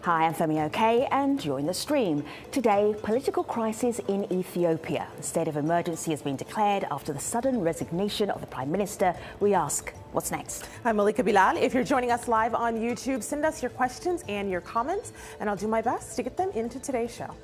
Hi, I'm Femi OK, and you're in the stream. Today, political crisis in Ethiopia. A state of emergency has been declared after the sudden resignation of the Prime Minister. We ask, what's next? I'm Malika Bilal. If you're joining us live on YouTube, send us your questions and your comments, and I'll do my best to get them into today's show.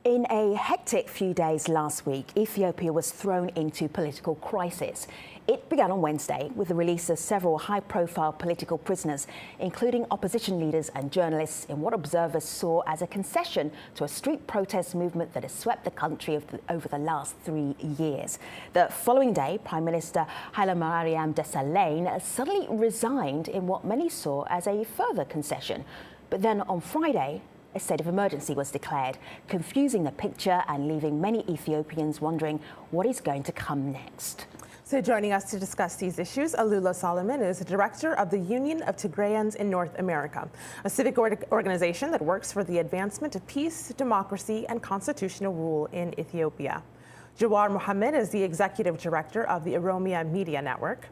In a hectic few days last week, Ethiopia was thrown into political crisis. It began on Wednesday with the release of several high-profile political prisoners, including opposition leaders and journalists, in what observers saw as a concession to a street protest movement that has swept the country over the last 3 years. The following day, Prime Minister Haile Mariam Desalegn suddenly resigned in what many saw as a further concession. But then on Friday, a state of emergency was declared, confusing the picture and leaving many Ethiopians wondering what is going to come next. So joining us to discuss these issues, Alula Solomon is the director of the Union of Tigrayans in North America, a civic organization that works for the advancement of peace, democracy, and constitutional rule in Ethiopia. Jawar Mohammed is the executive director of the Oromia Media Network.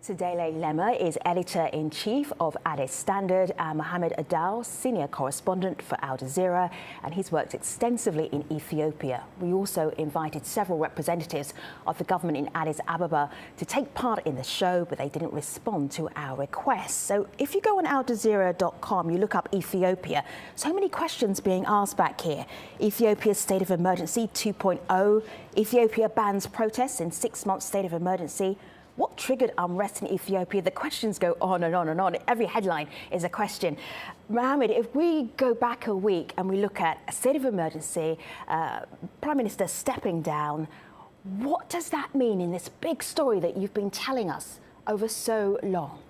Sadele Lema is editor-in-chief of Addis Standard, and Mohammed Adal, senior correspondent for Aljazeera, and he's worked extensively in Ethiopia. We also invited several representatives of the government in Addis Ababa to take part in the show, but they didn't respond to our requests. So if you go on aljazeera.com, you look up Ethiopia, so many questions being asked back here. Ethiopia's state of emergency 2.0, Ethiopia bans protests in 6-month state of emergency. What triggered unrest in Ethiopia? The questions go on and on and on. Every headline is a question. Mohammed, if we go back a week and we look at a state of emergency, Prime Minister stepping down, what does that mean in this big story that you've been telling us over so long?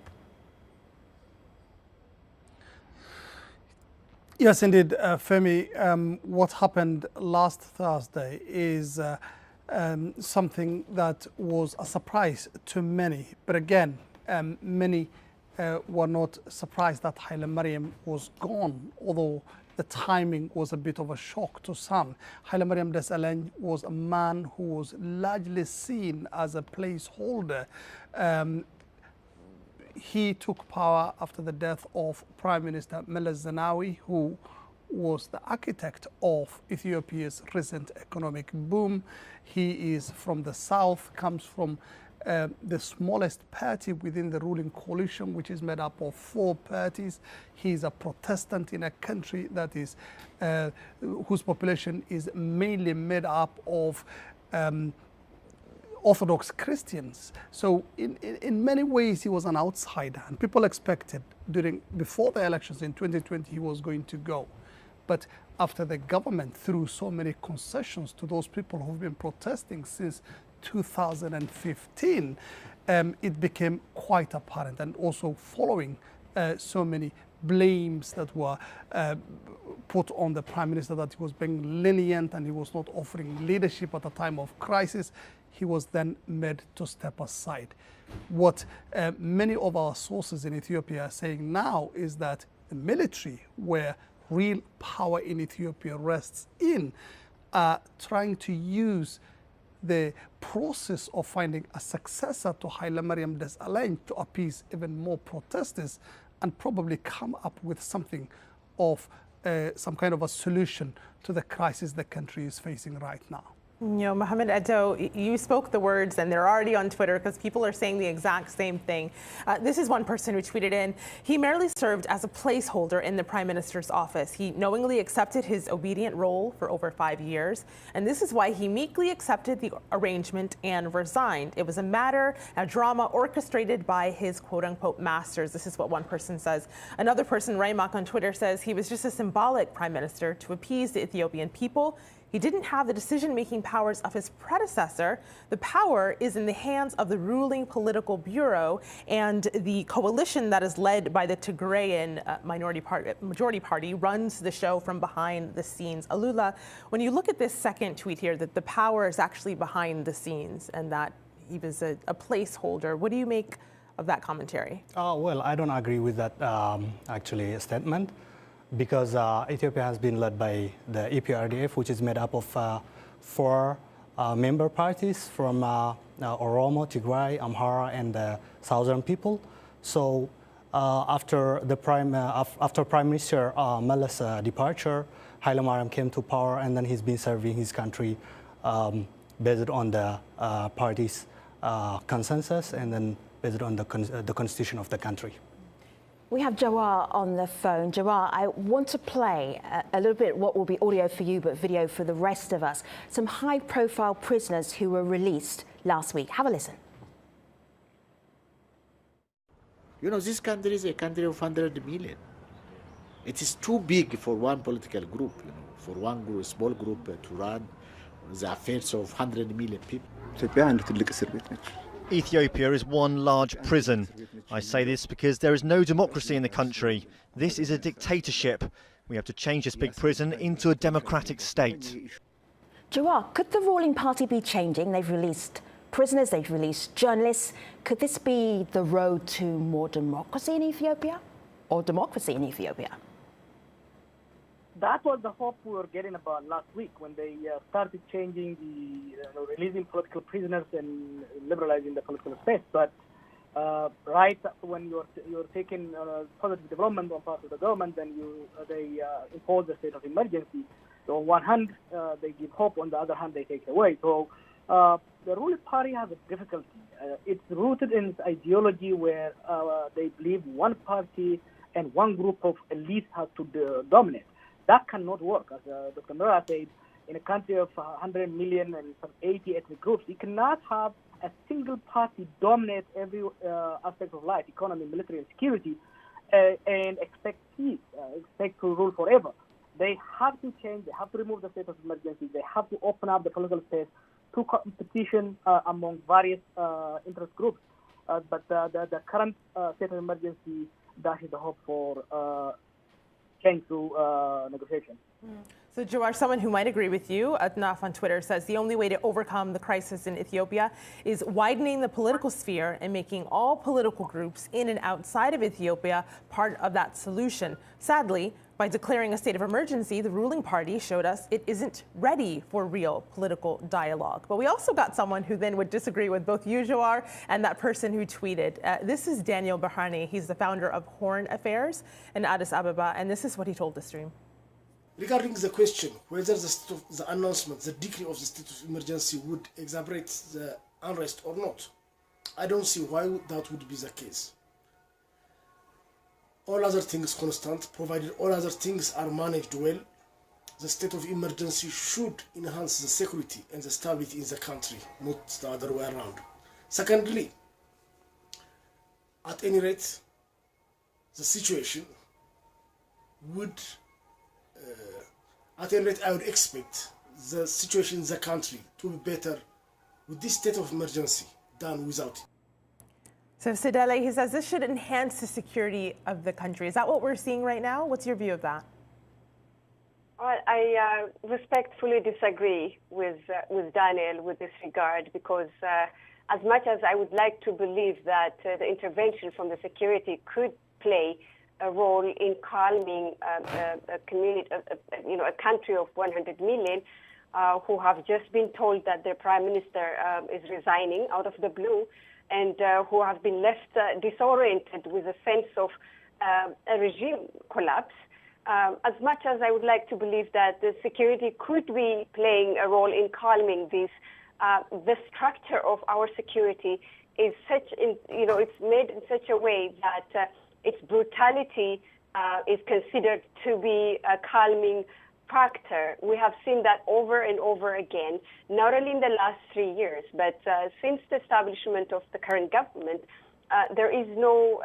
Yes, indeed, Femi. What happened last Thursday is something that was a surprise to many. But again, many were not surprised that Haile Mariam was gone, although the timing was a bit of a shock to some. Haile Mariam Desalegn was a man who was largely seen as a placeholder. He took power after the death of Prime Minister Meles Zenawi, who was the architect of Ethiopia's recent economic boom. He is from the south, comes from the smallest party within the ruling coalition, which is made up of 4 parties. He is a Protestant in a country that is whose population is mainly made up of Orthodox Christians. So in many ways he was an outsider, and people expected before the elections in 2020 he was going to go. But after the government threw so many concessions to those people who've been protesting since 2015, it became quite apparent, and also following so many blames that were put on the Prime Minister, that he was being lenient and he was not offering leadership at a time of crisis, he was then made to step aside. What many of our sources in Ethiopia are saying now is that the military, where real power in Ethiopia rests in, trying to use the process of finding a successor to Haile Mariam Desalegn to appease even more protesters and probably come up with something of some kind of a solution to the crisis the country is facing right now. You know, Mohammed Addo, you spoke the words, and they're already on Twitter because people are saying the exact same thing. This is one person who tweeted in, he merely served as a placeholder in the Prime Minister's office. He knowingly accepted his obedient role for over 5 years, and this is why he meekly accepted the arrangement and resigned. It was a drama orchestrated by his quote-unquote masters. This is what one person says. Another person, Raymak on Twitter, says he was just a symbolic Prime Minister to appease the Ethiopian people. He didn't have the decision-making powers of his predecessor. The power is in the hands of the ruling political bureau and the coalition that is led by the Tigrayan majority party runs the show from behind the scenes. Alula, when you look at this second tweet here, that the power is actually behind the scenes and that he was a placeholder, what do you make of that commentary? Well, I don't agree with that actually statement. Because Ethiopia has been led by the EPRDF, which is made up of 4 member parties from Oromo, Tigray, Amhara, and the southern people. So after Prime Minister Meles' departure, Haile Mariam came to power, and then he's been serving his country based on the party's consensus, and then based on the constitution of the country. We have Jawar on the phone. Jawar, I want to play a little bit what will be audio for you, but video for the rest of us. Some high-profile prisoners who were released last week. Have a listen. You know, this country is a country of 100 million. It is too big for one political group, you know, for one group, small group to run the affairs of 100 million people. Ethiopia is one large prison. I say this because there is no democracy in the country. This is a dictatorship. We have to change this big prison into a democratic state. Jawar, could the ruling party be changing? They've released prisoners, they've released journalists. Could this be the road to more democracy in Ethiopia, or democracy in Ethiopia? That was the hope we were getting about last week when they started changing releasing political prisoners and liberalizing the political space. But right when you're taking positive development on part of the government, then they impose the state of emergency. So on one hand, they give hope; on the other hand, they take it away. So the ruling party has a difficulty. It's rooted in its ideology where they believe one party and one group of elites has to dominate. That cannot work. As Dr. Mura said, in a country of 100 million and some 80 ethnic groups, you cannot have a single party dominate every aspect of life, economy, military, and security, and expect peace, expect to rule forever. They have to change. They have to remove the state of emergency. They have to open up the political space to competition among various interest groups. But the current state of emergency dashes the hope for change through negotiation. So Jawar, someone who might agree with you, Adnaf on Twitter, says the only way to overcome the crisis in Ethiopia is widening the political sphere and making all political groups in and outside of Ethiopia part of that solution. Sadly, by declaring a state of emergency, the ruling party showed us it isn't ready for real political dialogue. But we also got someone who then would disagree with both you, Jawar, and that person who tweeted. This is Daniel Bahani. He's the founder of Horn Affairs in Addis Ababa, and this is what he told the stream. Regarding the question whether the announcement, the decree of the state of emergency would exacerbate the unrest or not, I don't see why that would be the case. All other things constant, provided all other things are managed well, the state of emergency should enhance the security and the stability in the country, not the other way around. Secondly, at any rate, the situation would at any rate, I would expect the situation in the country to be better with this state of emergency than without it. So Sidele, he says this should enhance the security of the country. Is that what we're seeing right now? What's your view of that? I respectfully disagree with Daniel with this regard, because as much as I would like to believe that the intervention from the security could play a role in calming a community, a country of 100 million who have just been told that their prime minister is resigning out of the blue, and who have been left disoriented with a sense of a regime collapse. As much as I would like to believe that the security could be playing a role in calming this, the structure of our security is it's made in such a way that its brutality is considered to be a calming factor. We have seen that over and over again, not only in the last 3 years, but since the establishment of the current government, there is no,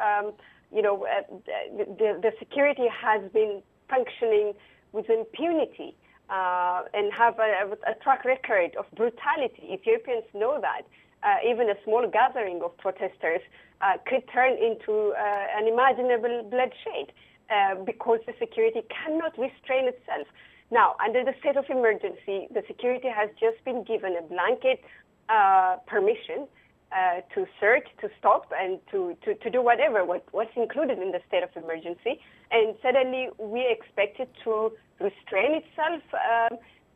the security has been functioning with impunity and have a track record of brutality. Ethiopians know that. Even a small gathering of protesters could turn into unimaginable bloodshed because the security cannot restrain itself. Now, under the state of emergency, the security has just been given a blanket permission to search, to stop, and to do what's included in the state of emergency. And suddenly we expect it to restrain itself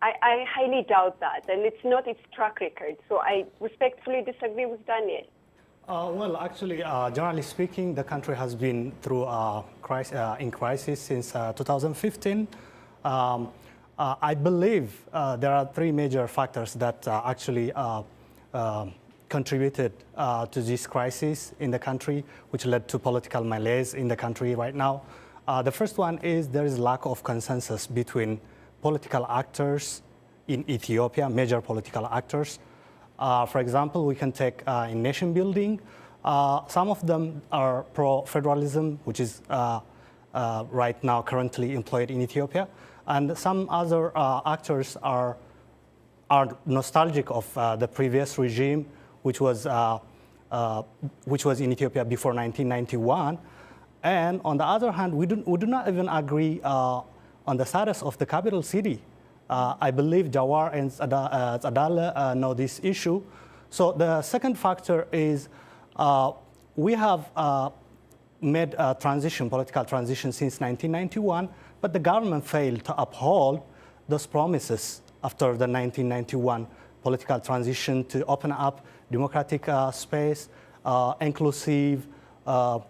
I highly doubt that, and it's not its track record. So I respectfully disagree with Daniel. Well, actually, generally speaking, the country has been through in crisis since 2015. I believe there are three major factors that actually contributed to this crisis in the country, which led to political malaise in the country right now. The first one is there is lack of consensus between political actors in Ethiopia, major political actors. For example, we can take in nation building. Some of them are pro-federalism, which is right now currently employed in Ethiopia. And some other actors are nostalgic of the previous regime, which was in Ethiopia before 1991. And on the other hand, we do not even agree on the status of the capital city. I believe Jawar and Adala know this issue. So the second factor is we have made a political transition since 1991, but the government failed to uphold those promises after the 1991 political transition to open up democratic space, inclusive of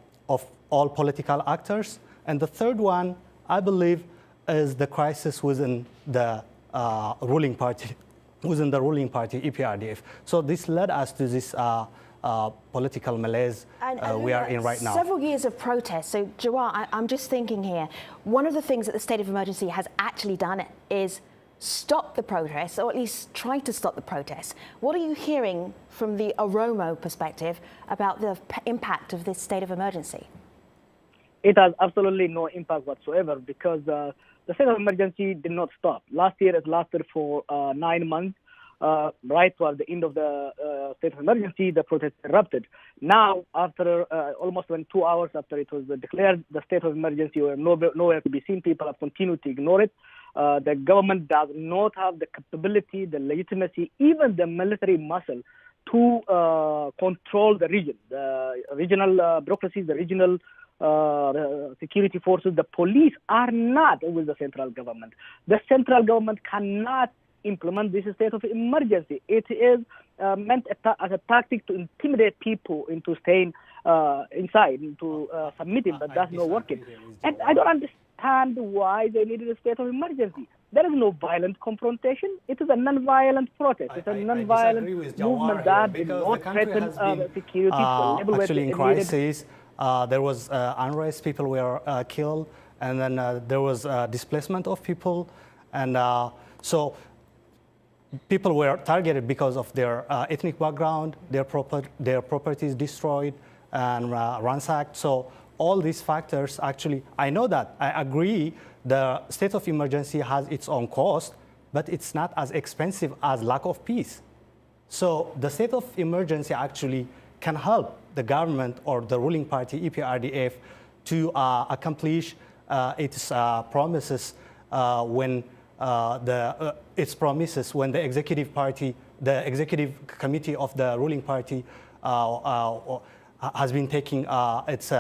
all political actors. And the third one, I believe, is the crisis within the ruling party, EPRDF. So this led us to this political malaise we are in right now. Several years of protest. So, Jawar, I'm just thinking here, one of the things that the state of emergency has actually done is stop the protests, or at least try to stop the protests. What are you hearing from the Oromo perspective about the impact of this state of emergency? It has absolutely no impact whatsoever, because the state of emergency did not stop. Last year it lasted for 9 months. Right toward the end of the state of emergency, the protest erupted. Now, after almost 2 hours after it was declared the state of emergency, where nowhere to be seen, people have continued to ignore it. The government does not have the capability, the legitimacy, even the military muscle to control the region. The regional bureaucracies, the regional security forces, the police are not with the central government. The central government cannot implement this state of emergency. It is meant as a tactic to intimidate people into staying inside, into submitting, but that's not working. And I don't understand why they needed a state of emergency. There is no violent confrontation. It is a non-violent protest. It's a non-violent movement that did not threaten security. Actually, in crisis, there was unrest, people were killed, and then there was displacement of people. And so people were targeted because of their ethnic background, their properties destroyed and ransacked. So all these factors, actually, I know that. I agree the state of emergency has its own cost, but it's not as expensive as lack of peace. So the state of emergency actually can help the government or the ruling party, EPRDF, to accomplish its promises when the executive party, the executive committee of the ruling party has been taking its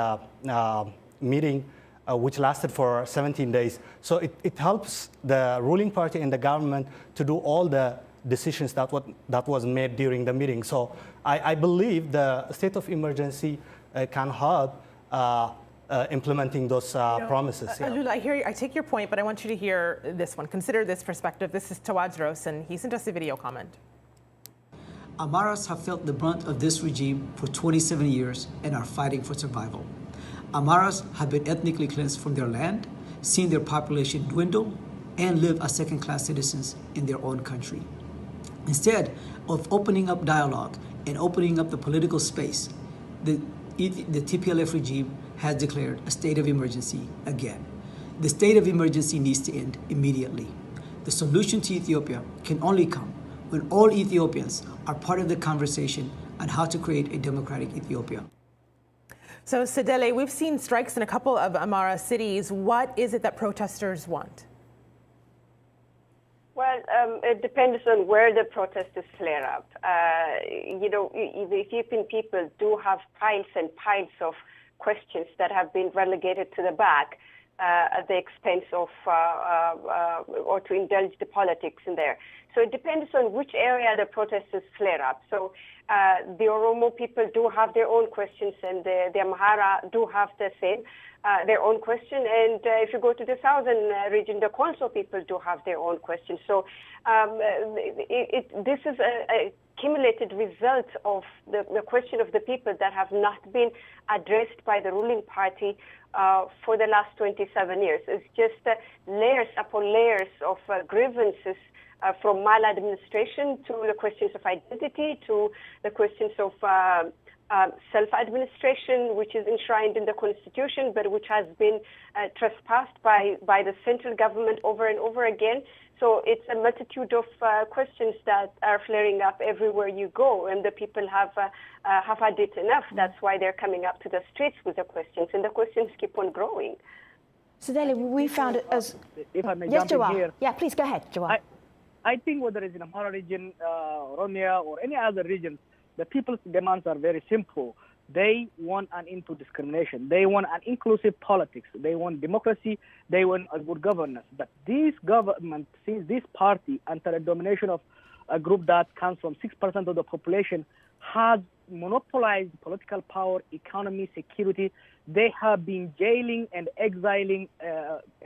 meeting, which lasted for 17 days. So it helps the ruling party and the government to do all the decisions that was made during the meeting. So I believe the state of emergency can help implementing those promises. Aljazeera, I take your point, but I want you to hear this one. Consider this perspective. This is Tawadros, and he sent us a video comment. Amaras have felt the brunt of this regime for 27 years and are fighting for survival. Amaras have been ethnically cleansed from their land, seen their population dwindle, and live as second-class citizens in their own country. Instead of opening up dialogue and opening up the political space, the TPLF regime has declared a state of emergency again. The state of emergency needs to end immediately. The solution to Ethiopia can only come when all Ethiopians are part of the conversation on how to create a democratic Ethiopia. So, Sadele, we've seen strikes in a couple of Amara cities. What is it that protesters want? Well, it depends on where the protests flare up. The Ethiopian people do have piles and piles of questions that have been relegated to the back. at the expense of or to indulge the politics in there. So it depends on which area the protests flare up. So the Oromo people do have their own questions, and the Amhara do have the same, their own question. And if you go to the southern region, the Konso people do have their own questions. So this is a accumulated result of the question of the people that have not been addressed by the ruling party for the last 27 years. It's just layers upon layers of grievances from maladministration to the questions of identity, to the questions of self-administration, which is enshrined in the Constitution, but which has been trespassed by the central government over and over again. So it's a multitude of questions that are flaring up everywhere you go, and the people have had it enough. That's why they're coming up to the streets with the questions, and the questions keep on growing. So, Dele, we found it as... If I may yes, jump in here. Yeah, please go ahead, Jawar. I think whether it's in Amhara region, Oromia, or any other region, the people's demands are very simple. They want an end to discrimination. They want an inclusive politics. They want democracy. They want a good governance. But this government, since this party, under the domination of a group that comes from 6% of the population, has monopolized political power, economy, security. They have been jailing and exiling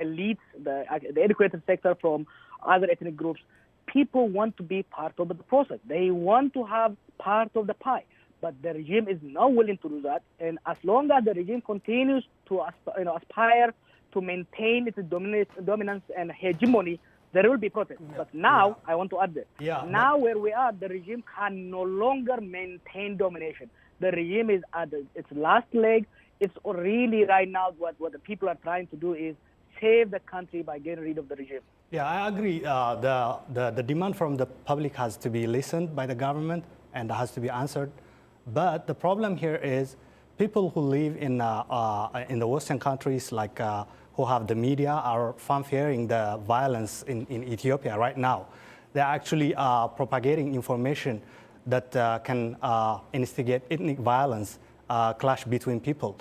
elites, the educated sector from other ethnic groups. People want to be part of the process. They want to have part of the pie. But the regime is not willing to do that. And as long as the regime continues to aspire to maintain its dominance and hegemony, there will be protests. Yeah. But now, I want to add this. Yeah, now where we are, the regime can no longer maintain domination. The regime is at its last leg. It's really right now what the people are trying to do is save the country by getting rid of the regime. Yeah, I agree. The demand from the public has to be listened by the government and has to be answered. But the problem here is people who live in the Western countries, like who have the media, are fanfaring the violence in Ethiopia right now. They're actually propagating information that can instigate ethnic violence, clash between people.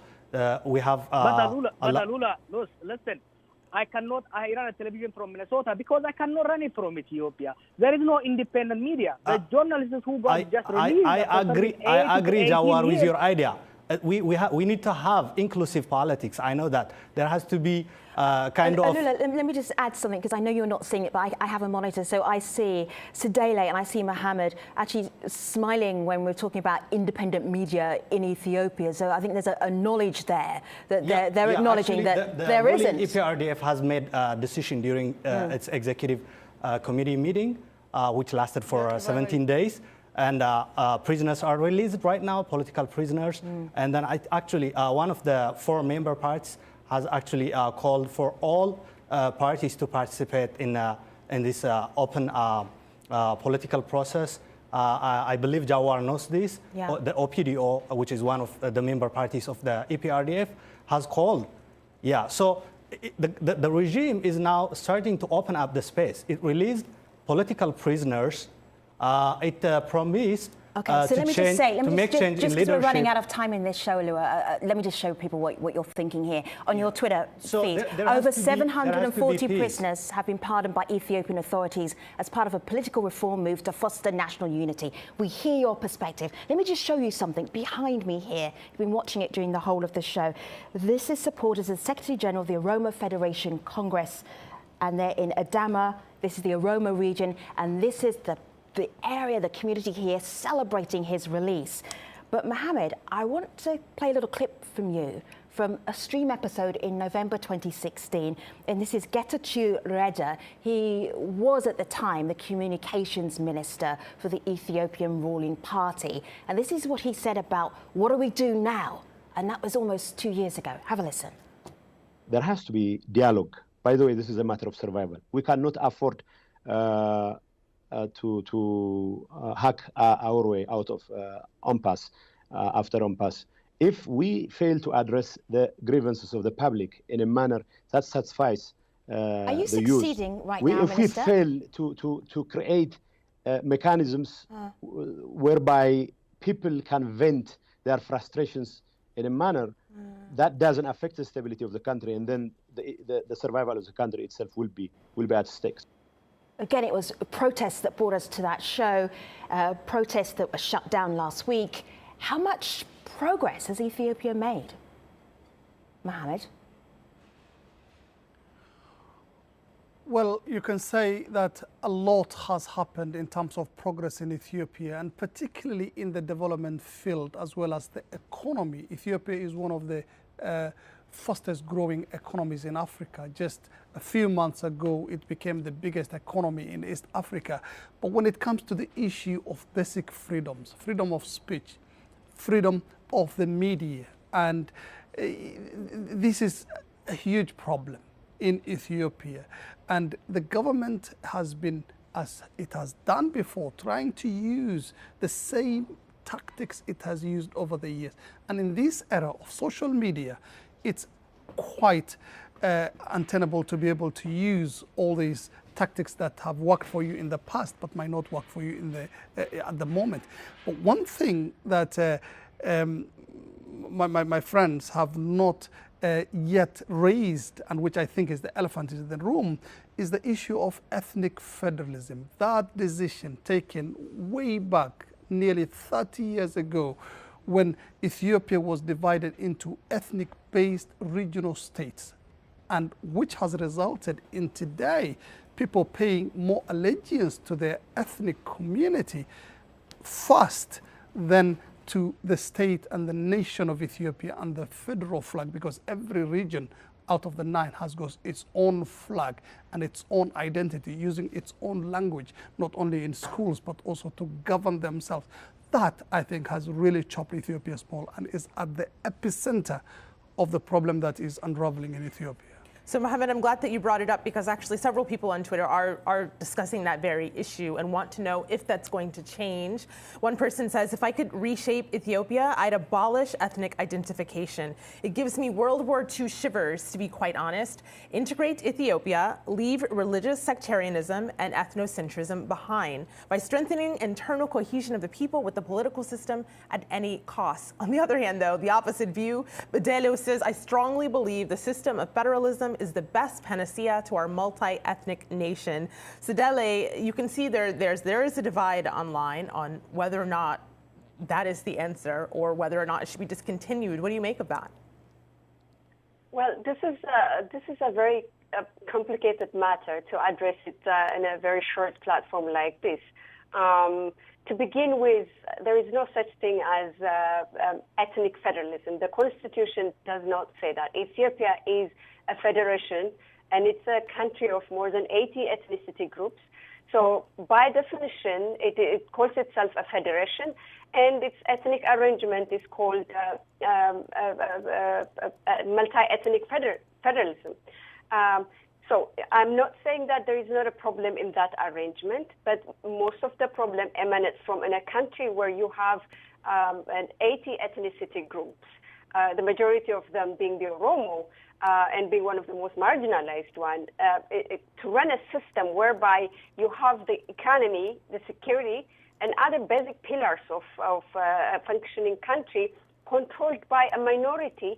We have... But Alula, listen. I run a television from Minnesota because I cannot run it from Ethiopia. There is no independent media. The journalists who got just released... I agree, Jawar, with your idea. We need to have inclusive politics. I know that. There has to be kind of... Alula, let me just add something, because I know you're not seeing it, but I have a monitor. So I see Sedele and I see Mohammed actually smiling when we're talking about independent media in Ethiopia. So I think there's a knowledge there that they're acknowledging that there isn't. The EPRDF has made a decision during its executive committee meeting, which lasted for 17 days. And prisoners are released right now, political prisoners. And then one of the 4 member parties has actually called for all parties to participate in this open political process. I believe Jawar knows this. Yeah. The OPDO, which is one of the member parties of the EPRDF, has called. Yeah, so the regime is now starting to open up the space. It released political prisoners. It promised okay, so let me just say, just because we're running out of time in this show, Lua, let me just show people what you're thinking here. On your Twitter feed, over 740 prisoners have been pardoned by Ethiopian authorities as part of a political reform move to foster national unity. We hear your perspective. Let me just show you something behind me here. You've been watching it during the whole of the show. This is supporters of the Secretary General of the Oromo Federation Congress, and they're in Adama. This is the Oromo region, and this is the area, the community here celebrating his release. But Mohammed, I want to play a little clip from you from a stream episode in November 2016, and this is Getachew Reda. He was at the time the communications minister for the Ethiopian ruling party, and this is what he said about what do we do now, and that was almost 2 years ago. Have a listen. There has to be dialogue. By the way, this is a matter of survival. We cannot afford to hack our way out of impasse after impasse. If we fail to address the grievances of the public in a manner that satisfies Are you succeeding right now, If Minister? we fail to create mechanisms whereby people can vent their frustrations in a manner that doesn't affect the stability of the country, and then the survival of the country itself will be at stake. Again, it was protests that brought us to that show, protests that were shut down last week. How much progress has Ethiopia made? Mohammed? Well, you can say that a lot has happened in terms of progress in Ethiopia, and particularly in the development field as well as the economy. Ethiopia is one of the fastest growing economies in Africa. Just a few months ago, it became the biggest economy in East Africa. But when it comes to the issue of basic freedoms, freedom of speech, freedom of the media, and this is a huge problem in Ethiopia. And the government has been, as it has done before, trying to use the same tactics it has used over the years. And in this era of social media, it's quite untenable to be able to use all these tactics that have worked for you in the past but might not work for you in at the moment. But one thing that my friends have not yet raised, and which I think is the elephant in the room, is the issue of ethnic federalism. That decision taken way back nearly 30 years ago, when Ethiopia was divided into ethnic-based regional states, and which has resulted in today people paying more allegiance to their ethnic community first than to the state and the nation of Ethiopia and the federal flag, because every region out of the 9 has got its own flag and its own identity, using its own language, not only in schools, but also to govern themselves. That, I think, has really chopped Ethiopia small and is at the epicenter of the problem that is unraveling in Ethiopia. So, Mohammed, I'm glad that you brought it up, because actually several people on Twitter are discussing that very issue and want to know if that's going to change. One person says, if I could reshape Ethiopia, I'd abolish ethnic identification. It gives me World War II shivers, to be quite honest. Integrate Ethiopia, leave religious sectarianism and ethnocentrism behind by strengthening internal cohesion of the people with the political system at any cost. On the other hand, though, the opposite view, Bedelo says, I strongly believe the system of federalism is the best panacea to our multi-ethnic nation. Sidele, you can see there is a divide online on whether or not that is the answer or whether or not it should be discontinued. What do you make of that? Well, this is a very complicated matter to address it in a very short platform like this. To begin with, there is no such thing as ethnic federalism. The Constitution does not say that. Ethiopia is a federation, and it's a country of more than 80 ethnicity groups. So by definition, it calls itself a federation, and its ethnic arrangement is called multi-ethnic federalism. So I'm not saying that there is not a problem in that arrangement, but most of the problem emanates from in a country where you have 80 ethnicity groups, the majority of them being the Oromo, and being one of the most marginalized one. To run a system whereby you have the economy, the security, and other basic pillars of a functioning country controlled by a minority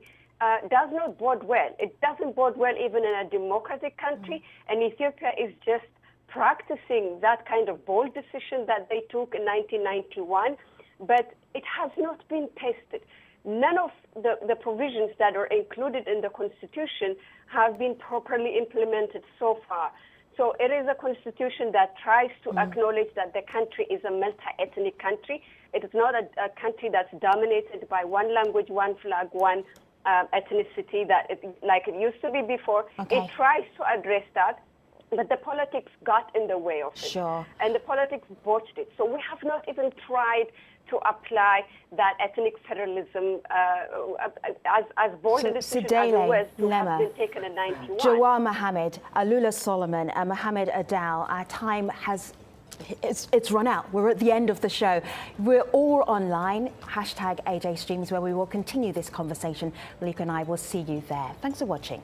does not bode well. It doesn't bode well even in a democratic country, and Ethiopia is just practicing that kind of bold decision that they took in 1991, but it has not been tested. None of the provisions that are included in the Constitution have been properly implemented so far. So it is a constitution that tries to acknowledge that the country is a multi-ethnic country. It is not a country that's dominated by one language, one flag, one ethnicity like it used to be before. Okay. It tries to address that, but the politics got in the way of it. Sure. And the politics botched it. So we have not even tried to apply that ethnic federalism as bold a decision as it was to have been taken in 91. Jawar Mohammed, Alula Solomon, and Mohammed Adal, our time it's run out. We're at the end of the show. We're all online, #AJ Streams, where we will continue this conversation. Malika and I will see you there. Thanks for watching.